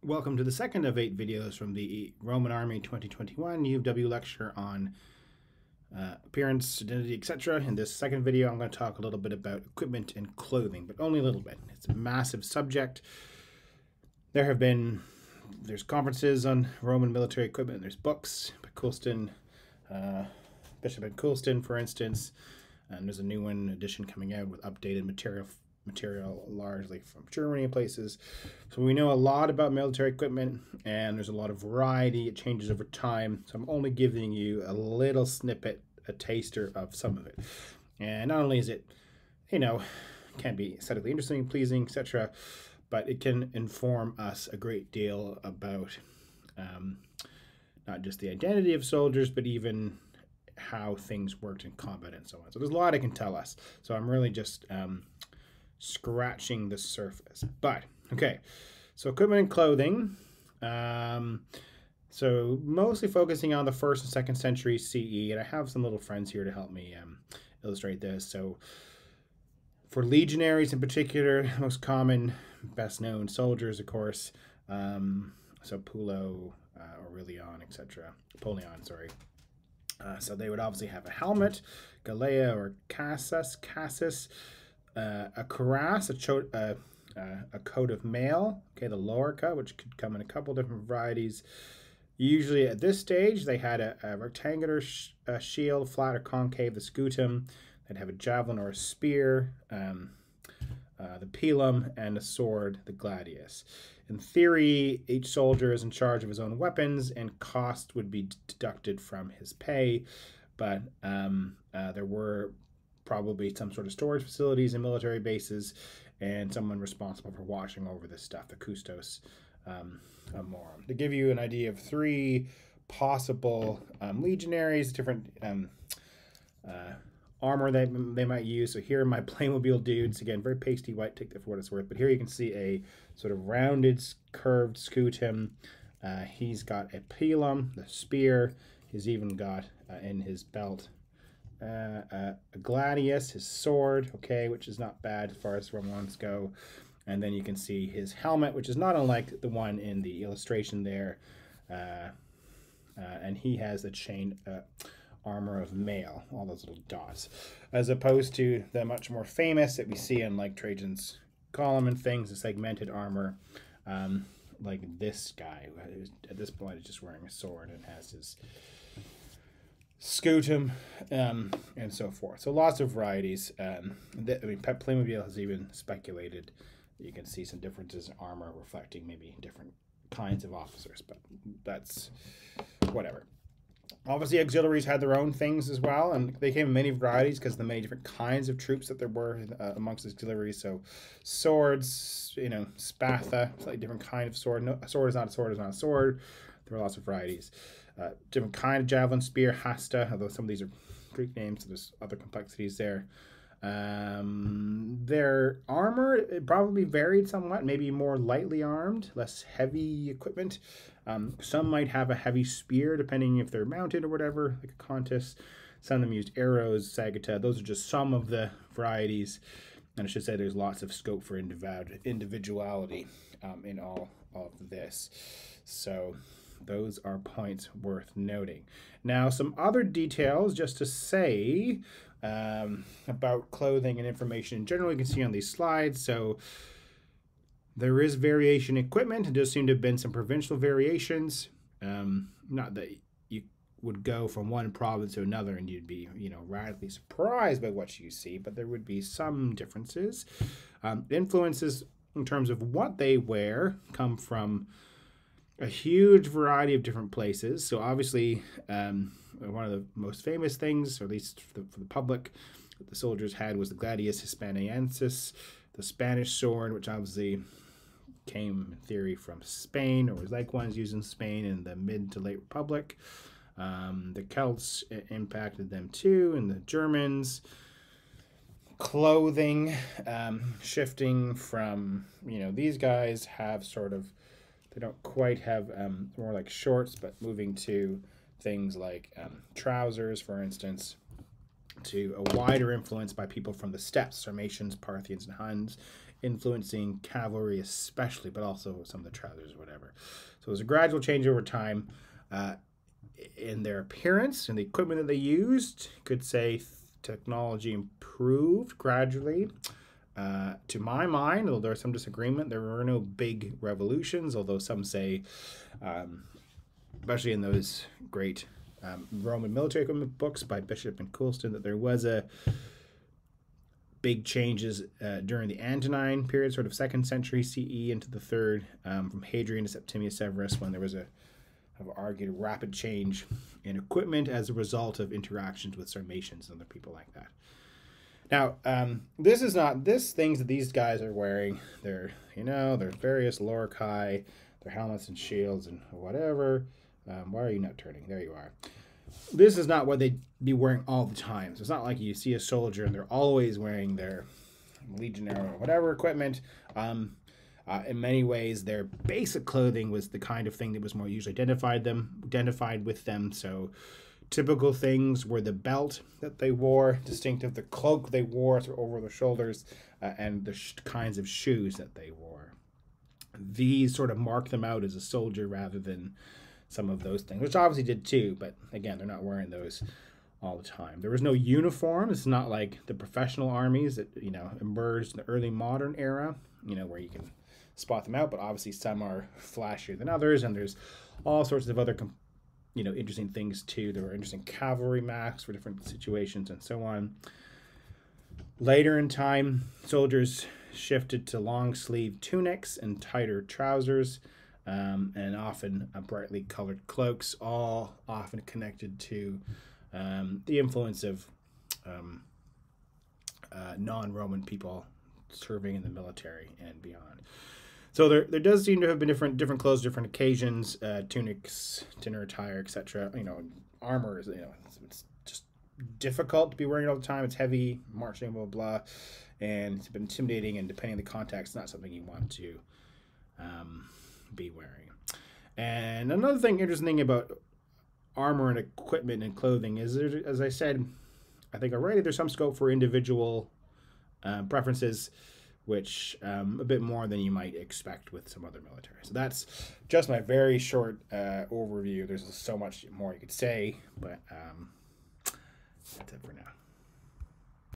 Welcome to the second of 8 videos from the Roman Army 2021 UofW lecture on appearance, identity, etc. In this second video, I'm going to talk a little bit about equipment and clothing, but only a little bit. It's a massive subject. There's conferences on Roman military equipment. There's books by Coulston, Bishop and Coulston, for instance. And there's a new edition coming out with updated material largely from Germany and places. So we know a lot about military equipment, and there's a lot of variety. It changes over time. So I'm only giving you a little snippet, a taster of some of it. And not only is it, can be aesthetically interesting, pleasing, etc., but it can inform us a great deal about not just the identity of soldiers, but even how things worked in combat and so on. So there's a lot it can tell us. So I'm really just scratching the surface. But okay, so equipment and clothing. So mostly focusing on the 1st and 2nd century CE, and I have some little friends here to help me illustrate this. So for legionaries in particular, most common, best known soldiers, of course, so Pulo, Aurelian, etc. Apollyon, sorry. So they would obviously have a helmet, galea or cassus, a cuirass, a coat of mail, okay, the lorica, which could come in a couple different varieties. Usually at this stage, they had a rectangular shield, flat or concave, the scutum. They'd have a javelin or a spear, the pilum, and a sword, the gladius. In theory, each soldier is in charge of his own weapons, and cost would be deducted from his pay, but there were probably some sort of storage facilities and military bases, and someone responsible for watching over this stuff, the custos morum. To give you an idea of 3 possible legionaries, different armor they might use. So here are my Playmobil dudes. Again, very pasty white, take that for what it's worth. But here you can see a sort of rounded, curved scutum. He's got a pilum, the spear. He's even got in his belt a gladius, his sword, okay, which is not bad as far as Romans go. And then you can see his helmet, which is not unlike the one in the illustration there. And he has the chain armor of mail, all those little dots, as opposed to the much more famous that we see in like Trajan's column and things, the segmented armor, like this guy, who at this point is just wearing a sword and has his scutum, and so forth. So lots of varieties. Playmobil has even speculated that you can see some differences in armor reflecting maybe different kinds of officers, but that's whatever. Obviously, auxiliaries had their own things as well, and they came in many varieties because of the many different kinds of troops that there were amongst auxiliaries. So swords, spatha, slightly different kind of sword. No, a sword is not a sword is not a sword. There are lots of varieties. Different kind of javelin, spear, hasta, although some of these are Greek names, so there's other complexities there. Their armor, it probably varied somewhat, maybe more lightly armed, less heavy equipment. Some might have a heavy spear, depending if they're mounted or whatever, like a contus. Some of them used arrows, sagita. Those are just some of the varieties. And I should say there's lots of scope for individuality in all of this. So those are points worth noting. Now, some other details just to say about clothing and information in general, you can see on these slides. So there is variation in equipment. It does seem to have been some provincial variations. Not that you would go from one province to another and you'd be, radically surprised by what you see, but there would be some differences. Influences in terms of what they wear come from a huge variety of different places. So obviously, one of the most famous things, or at least for the public, that the soldiers had was the gladius hispaniensis, the Spanish sword, which obviously came in theory from Spain, or was like ones used in Spain in the mid to late Republic. The Celts impacted them too, and the Germans. Clothing, shifting from, these guys have sort of, they don't quite have more like shorts, but moving to things like trousers, for instance, to a wider influence by people from the steppes, Sarmatians, Parthians, and Huns, influencing cavalry especially, but also some of the trousers or whatever. So it was a gradual change over time in their appearance and the equipment that they used. You could say technology improved gradually. To my mind, although there's some disagreement, there were no big revolutions, although some say, especially in those great Roman military equipment books by Bishop and Coulston, that there was a big changes during the Antonine period, sort of 2nd century CE into the 3rd, from Hadrian to Septimius Severus, when there was I've argued, a rapid change in equipment as a result of interactions with Sarmatians and other people like that. Now, this is not things that these guys are wearing. They're, they're various loricae, their helmets and shields and whatever. Why are you not turning? There you are. This is not what they'd be wearing all the time. So it's not like you see a soldier and they're always wearing their legionnaire or whatever equipment. In many ways, their basic clothing was the kind of thing that was more usually identified with them. So typical things were the belt that they wore, distinctive, the cloak they wore over their shoulders, and the kinds of shoes that they wore. These sort of mark them out as a soldier rather than some of those things, which obviously did too, but again, they're not wearing those all the time. There was no uniform. It's not like the professional armies that, emerged in the early modern era, where you can spot them out, but obviously some are flashier than others, and there's all sorts of other interesting things too. There were interesting cavalry masks for different situations and so on. Later in time, soldiers shifted to long sleeve tunics and tighter trousers, and often brightly colored cloaks, all often connected to the influence of non-Roman people serving in the military and beyond. So there does seem to have been different clothes, different occasions, tunics, dinner attire, etc. Armor is, it's just difficult to be wearing it all the time. It's heavy, marching, blah, blah, blah, and it's been intimidating, and depending on the context, not something you want to be wearing. And another interesting thing about armor and equipment and clothing is, as I said, I think already there's some scope for individual preferences, which a bit more than you might expect with some other military. So that's just my very short overview. There's so much more you could say, but that's it for now.